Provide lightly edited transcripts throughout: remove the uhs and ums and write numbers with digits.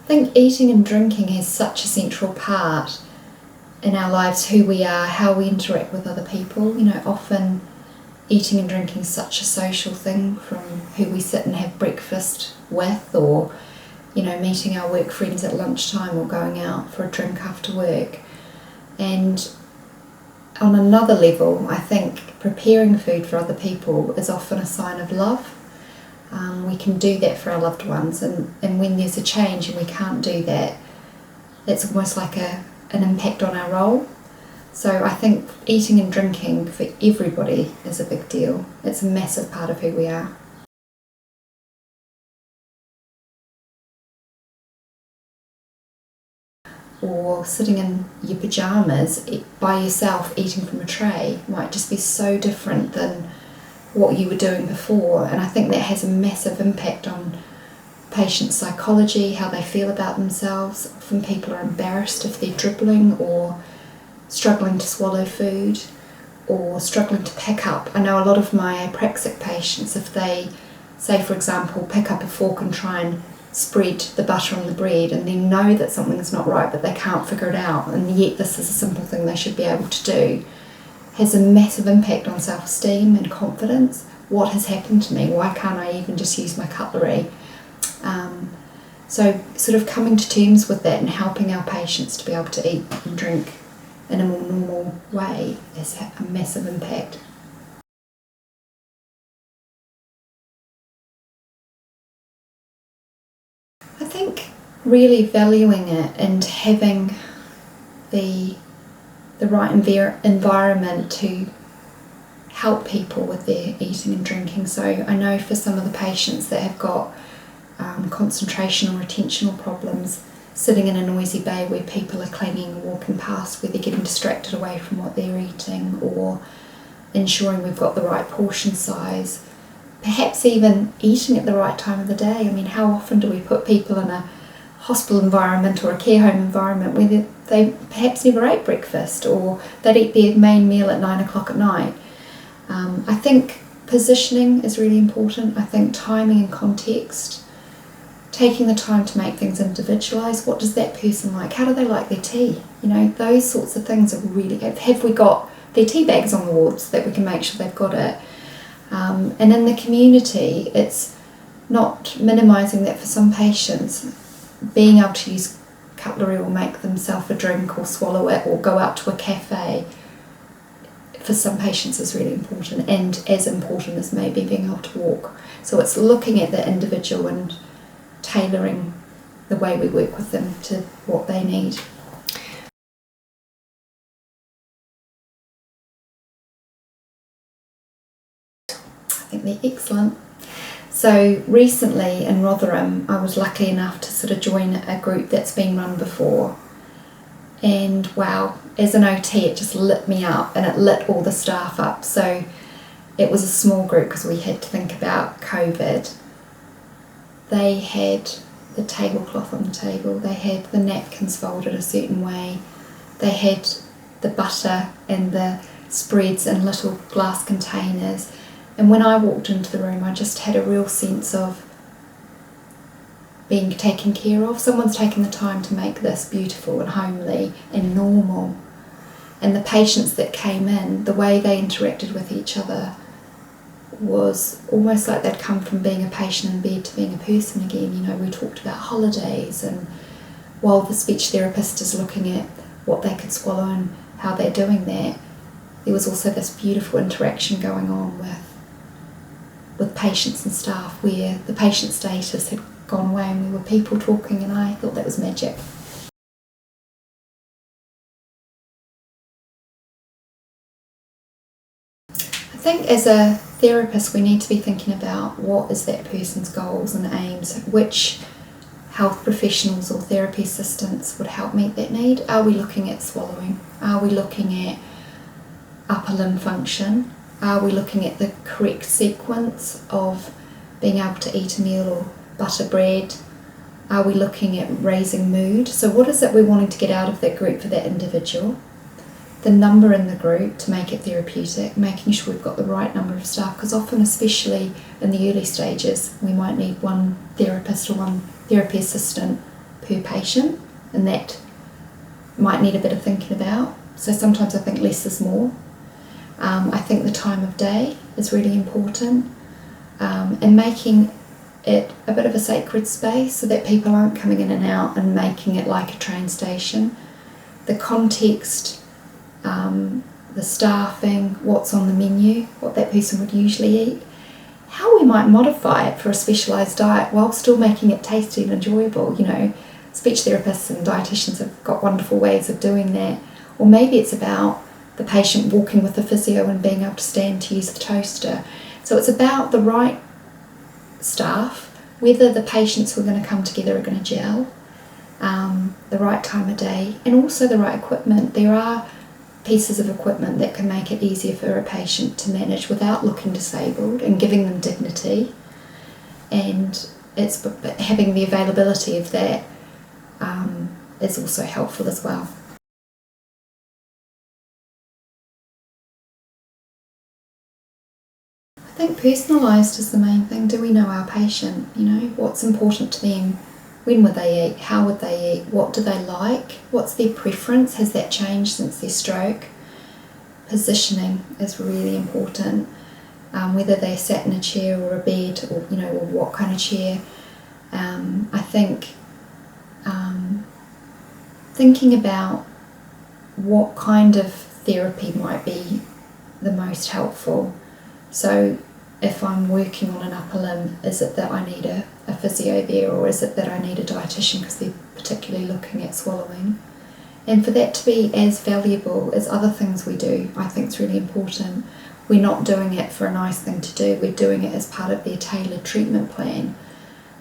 I think eating and drinking is such a central part in our lives, who we are, how we interact with other people. You know, often eating and drinking is such a social thing, from who we sit and have breakfast with, or, you know, meeting our work friends at lunchtime, or going out for a drink after work. And on another level, I think preparing food for other people is often a sign of love. We can do that for our loved ones, and when there's a change and we can't do that, it's almost like an impact on our role. So I think eating and drinking for everybody is a big deal. It's a massive part of who we are. Or sitting in your pyjamas by yourself eating from a tray might just be so different than what you were doing before, and I think that has a massive impact on patients' psychology, how they feel about themselves. Often people are embarrassed if they're dribbling or struggling to swallow food or struggling to pick up. I know a lot of my apraxic patients, if they, say for example, pick up a fork and try and spread the butter on the bread, and they know that something's not right but they can't figure it out, and yet this is a simple thing they should be able to do, has a massive impact on self-esteem and confidence. What has happened to me? Why can't I even just use my cutlery? So sort of coming to terms with that and helping our patients to be able to eat and drink in a more normal way has a massive impact. I think really valuing it and having the right environment to help people with their eating and drinking. So I know for some of the patients that have got concentration or attentional problems, sitting in a noisy bay where people are clanging and walking past, where they're getting distracted away from what they're eating, or ensuring we've got the right portion size, perhaps even eating at the right time of the day. I mean, how often do we put people in a hospital environment or a care home environment where they perhaps never ate breakfast, or they'd eat their main meal at 9 o'clock at night? I think positioning is really important. I think timing and context, taking the time to make things individualised. What does that person like? How do they like their tea? You know, those sorts of things are really good. Have we got their tea bags on the ward so that we can make sure they've got it? And in the community, it's not minimising that for some patients. Being able to use cutlery or make themselves a drink or swallow it or go out to a cafe, for some patients is really important, and as important as maybe being able to walk. So it's looking at the individual and tailoring the way we work with them to what they need. I think they're excellent. So recently in Rotherham, I was lucky enough to sort of join a group that's been run before, and wow, as an OT it just lit me up, and it lit all the staff up. So it was a small group because we had to think about COVID. They had the tablecloth on the table, they had the napkins folded a certain way, they had the butter and the spreads in little glass containers. And when I walked into the room, I just had a real sense of being taken care of. Someone's taken the time to make this beautiful and homely and normal. And the patients that came in, the way they interacted with each other was almost like they'd come from being a patient in bed to being a person again. You know, we talked about holidays, and while the speech therapist is looking at what they could swallow and how they're doing that, there was also this beautiful interaction going on with patients and staff, where the patient status had gone away and we were people talking, and I thought that was magic. I think as a therapist we need to be thinking about what is that person's goals and aims, which health professionals or therapy assistants would help meet that need. Are we looking at swallowing? Are we looking at upper limb function? Are we looking at the correct sequence of being able to eat a meal or butter bread? Are we looking at raising mood? So what is it we're wanting to get out of that group for that individual? The number in the group to make it therapeutic, making sure we've got the right number of staff, because often, especially in the early stages, we might need one therapist or one therapy assistant per patient, and that might need a bit of thinking about. So sometimes I think less is more. I think the time of day is really important, and making it a bit of a sacred space so that people aren't coming in and out and making it like a train station. The context, the staffing, what's on the menu, what that person would usually eat, how we might modify it for a specialised diet while still making it tasty and enjoyable. Speech therapists and dietitians have got wonderful ways of doing that. Or maybe it's about the patient walking with the physio and being able to stand to use the toaster. So it's about the right staff, whether the patients who are going to come together are going to gel, the right time of day, and also the right equipment. There are pieces of equipment that can make it easier for a patient to manage without looking disabled and giving them dignity, and it's having the availability of that is also helpful as well. I think personalised is the main thing. Do we know our patient? What's important to them? When would they eat? How would they eat? What do they like? What's their preference? Has that changed since their stroke? Positioning is really important. Whether they sat in a chair or a bed, or or what kind of chair. I think thinking about what kind of therapy might be the most helpful. So if I'm working on an upper limb, is it that I need a physio there, or is it that I need a dietitian because they're particularly looking at swallowing? And for that to be as valuable as other things we do, I think it's really important. We're not doing it for a nice thing to do, we're doing it as part of their tailored treatment plan.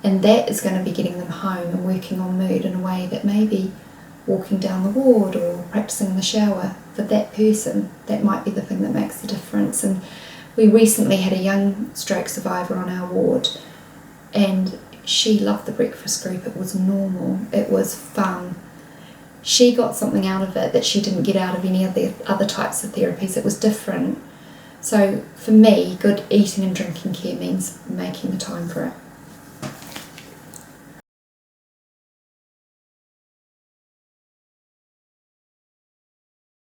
And that is going to be getting them home and working on mood in a way that maybe walking down the ward or practicing in the shower, for that person, that might be the thing that makes the difference. And we recently had a young stroke survivor on our ward, and she loved the breakfast group. It was normal, it was fun. She got something out of it that she didn't get out of any of the other types of therapies. It was different. So for me, good eating and drinking care means making the time for it.